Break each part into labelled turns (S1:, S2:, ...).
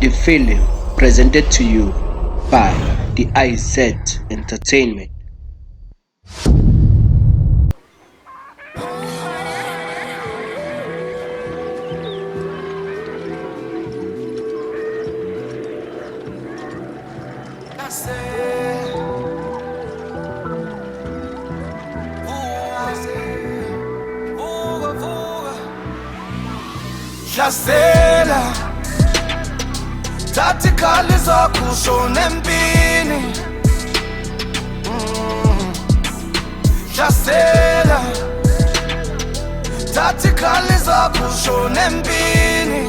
S1: The film presented to you by the IZ Entertainment.
S2: Hlasela thatha ikhali zakho ushone empini Hlasela thatha ikhali zakho ushone empini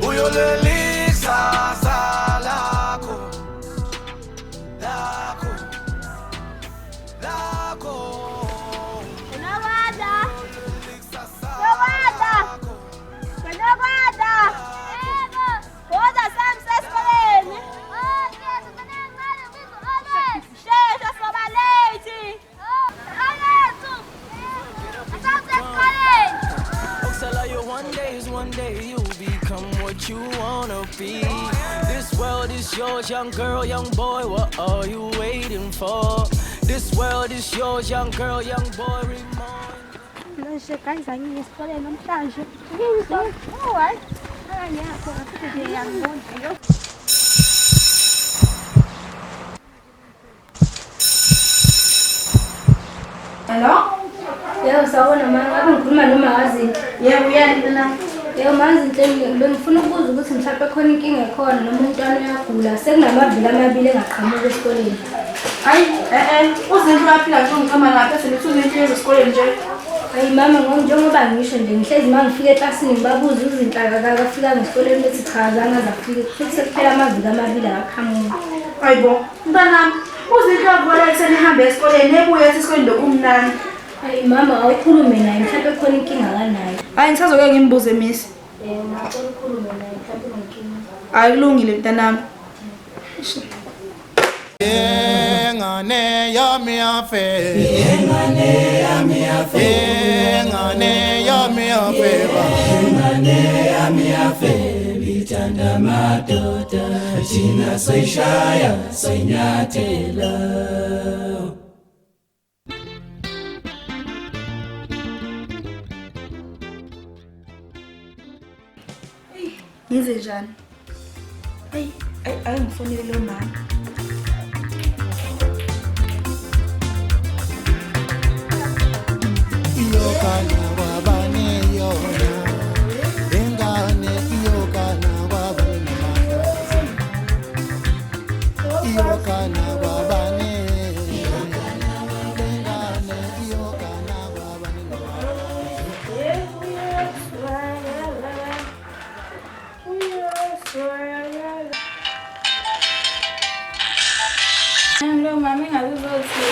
S2: Uyolelisa lakho
S3: One day you'll become what you wanna be. This world is yours, young girl, young boy, what are you waiting for? This world is yours, young girl, young boy,
S4: Hello?
S5: Yebo sawubona mama, ngabe ngikhuluma noMazi.
S4: Yebo uyani na?
S5: Yebo Mazi bengifuna ukubuza ukuthi mhlawumbe khona inkinga ekhona noma umntwana uyagula. Sekunamavili amabili engaqhamuka esikoleni.
S4: Hayi, uzinto uyaphila nje ngikhamba ngapha selithuza impilo zesikoleni nje.
S5: Hayi mama, njengoba ngisho nje ngihlezi mangifika eklasini ngibabuza izinhlaka akafika ngesikoleni bethi cha azange azafika. Futhi sekuphela amavili amabili akaqhamuka.
S4: Hayibo, mntanami, uzinto yakubona ekseni ihambe esikoleni ebuye esikoleni lokumnani.
S5: Hayi mama, awukhulume naye mhlawumbe khona inkinga akanayo.
S4: Hayi ngisazoke ngimbuze miss.
S5: Ngicela ukhulume naye mhlawumbe inkinga.
S4: Hayi kulungile mntanami.
S2: Engane yami yafe
S3: Bithanda madoda thina sayishaya sayinyathela
S4: Ngize njani? Hayi ngifonele lo mama.
S2: Iyokana kwabani yona engane iyokana kwabani iyokana kwabani engane iyokana kwabani
S4: Hello mama, ngazuzothi.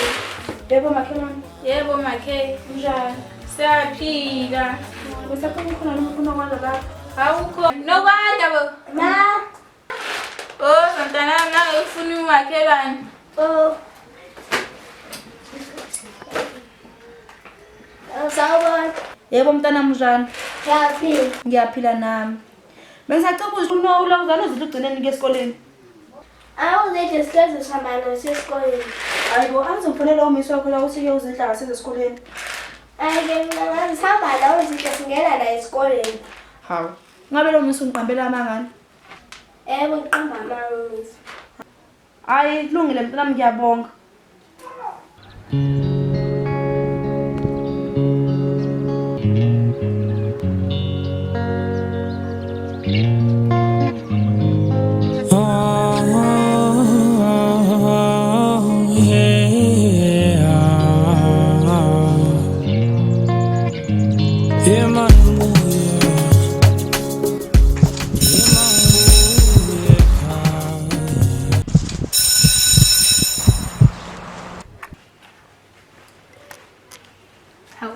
S4: Yebo makhelwane. Yebo makhe, njani? Siyaphila. Usakhona khona nomfuno kwala lapha. Awukho. Nokwanda bo.
S5: Ma.
S4: Oh, mntana nami ufuna umakhelwane.
S5: Oh. Sawubona.
S4: Yebo mntana mjani?
S5: Yaphila.
S4: Ngiyaphila nami. Bengisacela ukuzifuna ulawuzana uzithi ugcineni esikoleni.
S5: Awuzethe sihlezi sihambana sesikoleni.
S4: Hayibo, angizomfonela umisi wakho la uthi uyozidla ngasesikoleni.
S5: Ayike mina sihamba la uzithi singena la esikoleni.
S4: Hawu. Ngabe lo misi ungiqambela amangani?
S5: Yebo ngiqamba amawisi.
S4: Hayi, kulungile mntanami ngiyabonga.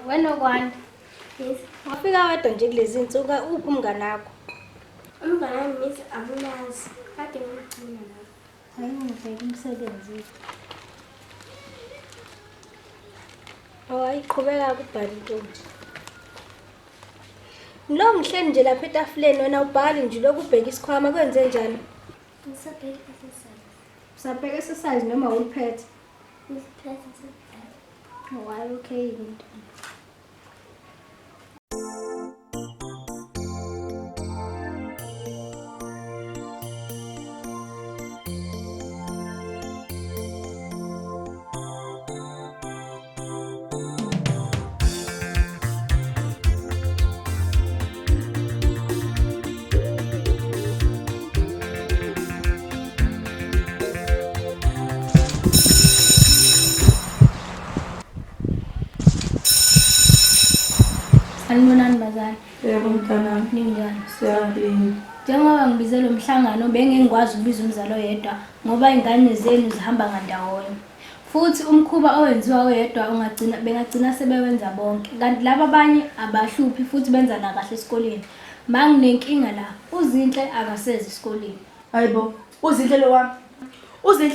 S5: Wena kwani?
S6: Yes.
S5: Wafika wedwa nje kulezi insuku uphi umngane wakho?
S6: Umngane wami miss amunazi. Kade ngimgcina la.
S5: Hayi ngibheka umsebenzi. Hayi qhubeka ukubhala intombi. Lo ngihleli nje lapha etafuleni wena ubhali nje lokubheka isikhwama kwenze njani?
S6: Ngisabheka exercise.
S5: Usabheka exercise noma uliphethe?
S6: Ngisiphethe.
S5: Why okay into. Sanibonani bazali.
S7: Yebo mntanami.
S5: Ninjani?
S7: Siyabinga.
S5: Njengoba ngibize lo mhlangano bengengikwazi ukubiza umzali oyedwa ngoba ingane zenu zihamba ngandawonye. Futhi umkhuba owenziwa oyedwa bengagcina sebewenza bonke. Kanti laba abanye abahluphi futhi benza na kahle esikoleni. Manginenkinga la, uzinhle akasezi esikoleni.
S7: Hayibo, uzinhle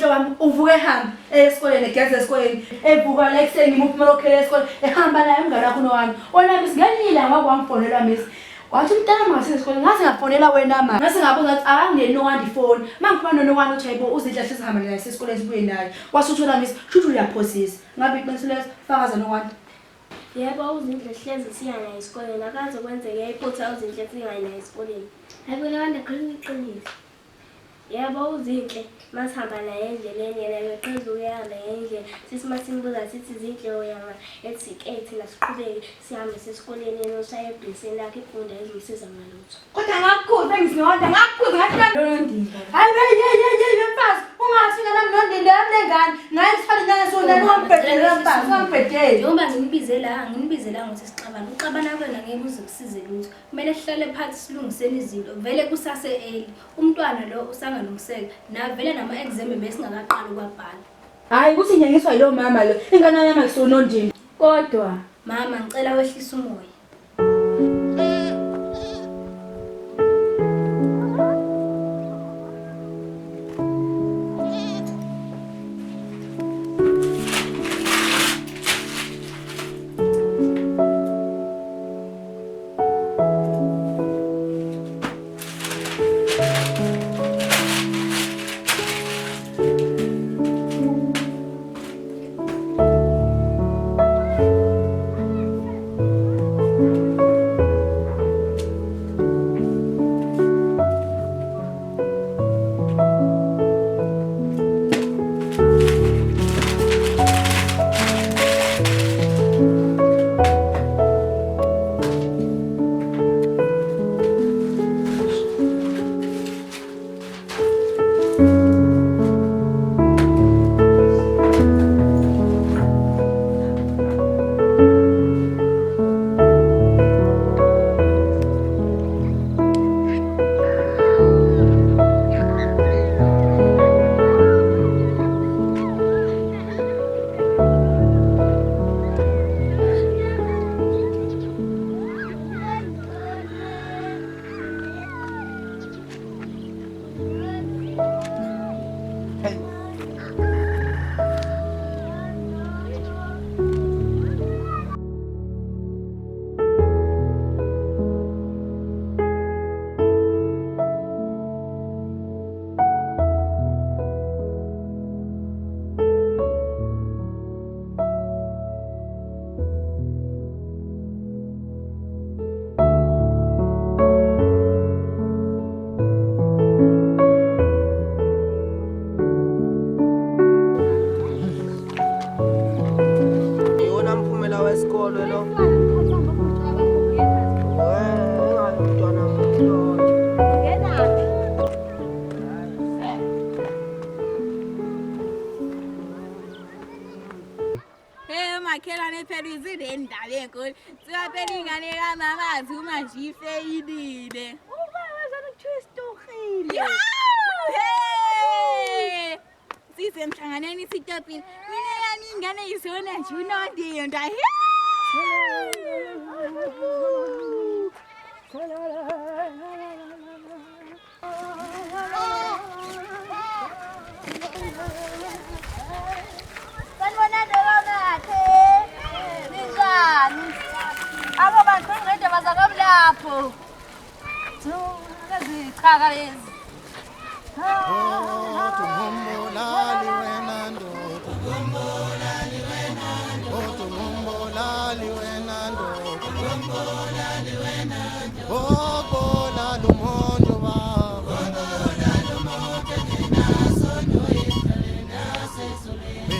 S7: wami uvuke ehamba esikoleni egeza esikoleni evuka la ekseni ngimphumela okhela esikoleni ehamba la emngane wakho nowami. Wona misiganile ngakwangifonela misi. Wathi umntana mase esikoleni ngase ngafonela wena mama. Ngase ngabuza ukuthi angene nowandi phone. Mangifana nowani uthi hayibo uzinhle sesihamba naye esikoleni sibuye naye. Wasuthola misi shuthi uyaphosisa. Ngabe iqiniso fakaza nowandi.
S6: Yebo uzinhle hlezi siyana esikoleni akaze kwenzeke iphutha uzinhle singayina esikoleni.
S5: Hayibo lewanda qiniqiniso.
S6: Yebo uzinhle masihamba naye endleleni yena beqheza ukuyahamba ngendlela sithi masimbuza sithi zinhle oyama ethi thina siqhubeke sihambe sesikoleni yena ushaya ebhesini lakhe ifunda ezimsiza ngalutho.
S7: Kodwa ngakukhuza ngisinonda ngakukhuza ngathi ndondindwa. Hayi mfazi ungafika nami nondindwa yamlengane ngayisifana nyanga sonke ngombhedela mfazi ngombhedela.
S5: Njengoba nginibizela ngokuthi sixabane. Uxabana kwena ngeke kuze kusize lutho. Kumele sihlale phansi silungiseni izinto. Vele kusase eli. Umntwana lo usangalungiseka. Na vele nama-exam besingakaqali ukwabhala.
S7: Hayi ukuthi nyengiswa yilo mama lo. Ingane yami ayisonondindwa. Kodwa
S5: Mama ngicela wehlisa umoya.
S4: makhelwane phela izile ndaba enkulu siyaphela ingane kamama azuma nje ifeyilile ubaba zanokuthiwa isitokhile hey sisemhlanganeni sitopini mina yami ingane isona nje unondinda Ako bantu ngede bazakamlapho
S5: Zichaka lezi.
S2: Ngumbolali wena ndoda, ngumbolali wena ndoda, ngumbolali wena ndoda, ngumbolali wena ndoda, oh bolali umondo baba, bolali umondo ninaso noyithale nasezulwini,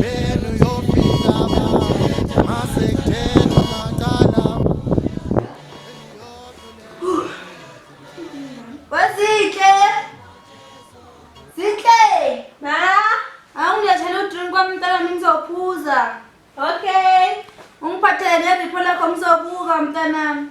S2: benu yofika baba, masekuthela macala.
S7: Zinhle. Ma, awungilethele udrink kwami mntanami ngizophuza. Okay. Ungiphathele neripho lakho ngizobuka mntanami.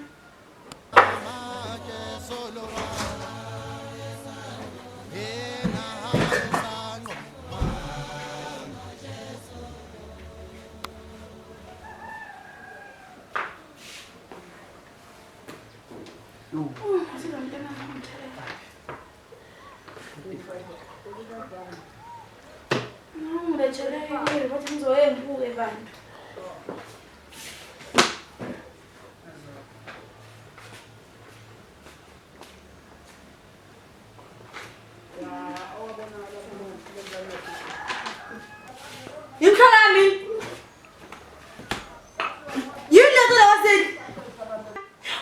S7: Ngilethele bathi ngizoye ngibuke bantu. Yikhalami. Yilethele wasethi.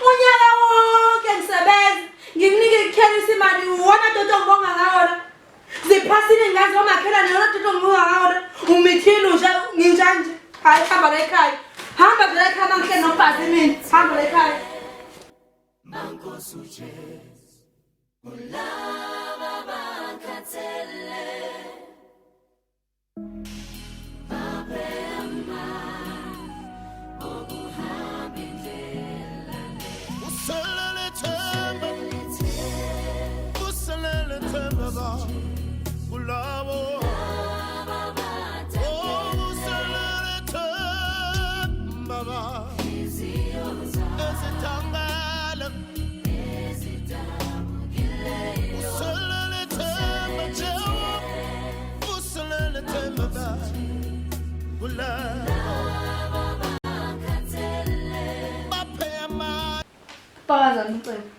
S7: Unyaka wonke ngisebenza, ngikunike ikhelisi imali wona dodo ngibonga ngawona. Ziphasile ngazi omakhelane yona dodo ngibonga ngawona. Umithile nje nginjanje. Hayi hamba la ekhaya. Hamba la ekhaya mangihle nobhazi mina. Hamba la ekhaya.
S3: Mankosuje ulava bakhathele babema okuhamba indlela
S2: Uselele themba, uselele themba ba, kulabo. Oh, uselele themba ba, ezitangala, uselele themba jewa, uselele themba ba, kulabo.
S7: Baza ngicela.